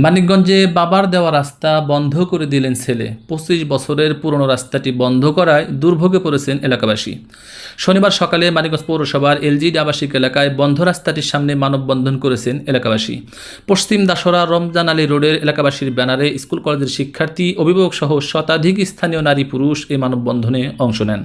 মানিকগঞ্জে বাবার দেওয়া রাস্তা বন্ধ করে দিলেন ছেলে। ২৫ বছরের পুরনো রাস্তাটি বন্ধ করায় দুর্ভোগে পড়েছেন এলাকাবাসী। শনিবার সকালে মানিকগঞ্জ পৌরসভার এলজিডি আবাসিক এলাকায় বন্ধ রাস্তাটির সামনে মানববন্ধন করেছেন এলাকাবাসী। পশ্চিম দাসরা রমজান আলী রোডের এলাকাবাসীর ব্যানারে স্কুল কলেজের শিক্ষার্থী, অভিভাবক সহ শতাধিক স্থানীয় নারী পুরুষ এই মানববন্ধনে অংশ নেন।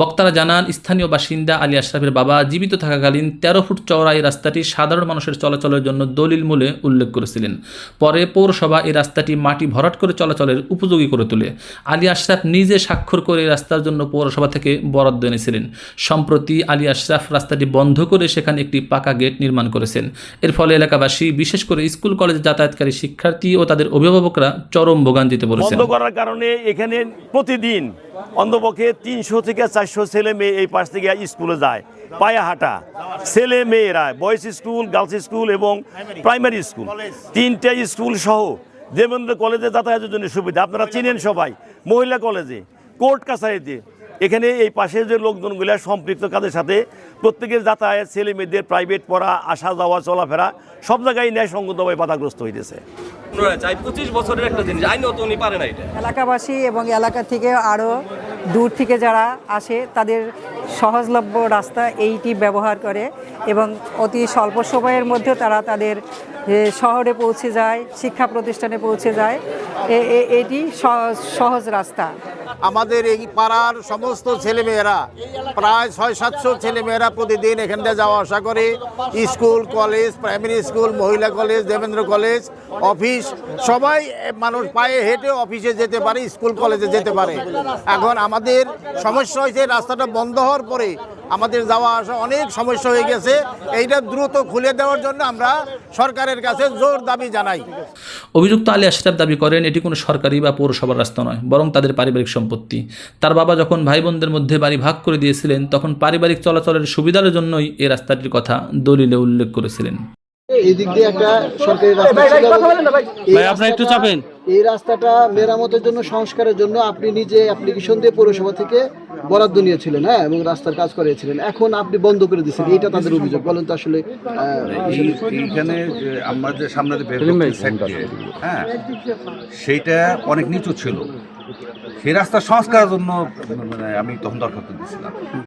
বক্তারা জানান, স্থানীয় বাসিন্দা আলী আশরাফের বাবা জীবিত থাকাকালীন ১৩ ফুট চওড়া এই রাস্তাটি সাধারণ মানুষের চলাচলের জন্য দলিল মূলে উল্লেখ করেছিলেন। পরে পৌরসভা এই রাস্তাটি মাটি ভরাট করে চলাচলের উপযোগী করে তোলে। আলী আশরাফ নিজে স্বাক্ষর করে এই রাস্তার জন্য পৌরসভা থেকে বরাদ্দ এনেছিলেন। সম্প্রতি আলী আশরাফ রাস্তাটি বন্ধ করে সেখানে একটি পাকা গেট নির্মাণ করেছেন। এর ফলে এলাকাবাসী, বিশেষ করে স্কুল কলেজে যাতায়াতকারী শিক্ষার্থী ও তাদের অভিভাবকরা চরম ভোগান্তিতে পড়েছেন। বন্ধ করার কারণে এখানে প্রতিদিন অন্তপক্ষে ৩০০ থেকে ৪০০ ছেলে মেয়ে এই পাশ থেকে স্কুলে যায়, পায়ে হাঁটা ছেলে মেয়েরা, বয়েজ স্কুল, গার্লস স্কুল এবং প্রাইমারি স্কুল, ৩টে স্কুল সহ দেবেন্দ্র কলেজে যাতায়াতের জন্য সুবিধা। আপনারা চিনেন সবাই, মহিলা কলেজে, কোর্ট কাছারিতে, এখানে এই পাশে যে লোকজনগুলো সম্পৃক্ত কাজের সাথে প্রত্যেকের যাতায়াত, ছেলে মেয়েদের প্রাইভেট পড়া, আসা যাওয়া, চলাফেরা সব জায়গায় ন্যায়সঙ্গতভাবে বাধাগ্রস্ত হইতেছে। 25 বছরের একটা জিনিস আইনত উনি পারে না। এটা এলাকাবাসী এবং এলাকা থেকে আরও দূর থেকে যারা আসে তাদের সহজলভ্য রাস্তা এইটি ব্যবহার করে এবং অতি স্বল্প সময়ের মধ্যে তারা তাদের শহরে পৌঁছে যায়, শিক্ষা প্রতিষ্ঠানে পৌঁছে যায়। এটি সহজ রাস্তা। আমাদের এই পাড়ার সমস্ত ছেলেমেয়েরা, প্রায় ৬০০-৭০০ ছেলেমেয়েরা প্রতিদিন এখান থেকে যাওয়া আসা করে। স্কুল, কলেজ, প্রাইমারি স্কুল, মহিলা কলেজ, দেবেন্দ্র কলেজ, অফিস, সবাই মানুষ পায়ে হেঁটে অফিসে যেতে পারে, স্কুল কলেজে যেতে পারে। এখন আমাদের সমস্যা হয়েছে, রাস্তাটা বন্ধ হওয়ার পরে আমাদের যাওয়া আসা অনেক সমস্যা হয়ে গেছে। এইটা দ্রুত খুলে দেওয়ার জন্য আমরা সরকারের কাছে জোর দাবি জানাই। অভিযুক্ত আলী আশরাফ দাবি করেন, এটি কোনো সরকারি বা পৌরসভার রাস্তা নয়, বরং তাদের পারিবারিক সম্পত্তি। তার বাবা যখন ভাই বোনদের মধ্যে বাড়ি ভাগ করে দিয়েছিলেন, তখন পারিবারিক চলাচলের সুবিধার জন্যই এই রাস্তাটির কথা দলিলে উল্লেখ করেছিলেন। এই দিক দিয়ে একটা সরকারি রাস্তা, এই রাস্তাটা মেরামতের জন্য, সংস্কারের জন্য আপনি নিজে অ্যাপ্লিকেশন দিয়ে পৌরসভা থেকে বরাদ্দ নিয়েছিলেন, হ্যাঁ, এবং রাস্তার কাজ করিয়েছিলেন। এখন আপনি বন্ধ করে দিচ্ছেন, এটা তাদের অভিযোগ। বলেন তো আসলে এইখানে আমাদের সামনে হ্যাঁ, সেইটা অনেক নিচু ছিল, সেই রাস্তা সংস্কারের জন্য আমি তখন দরখাস্ত দিয়েছিলাম।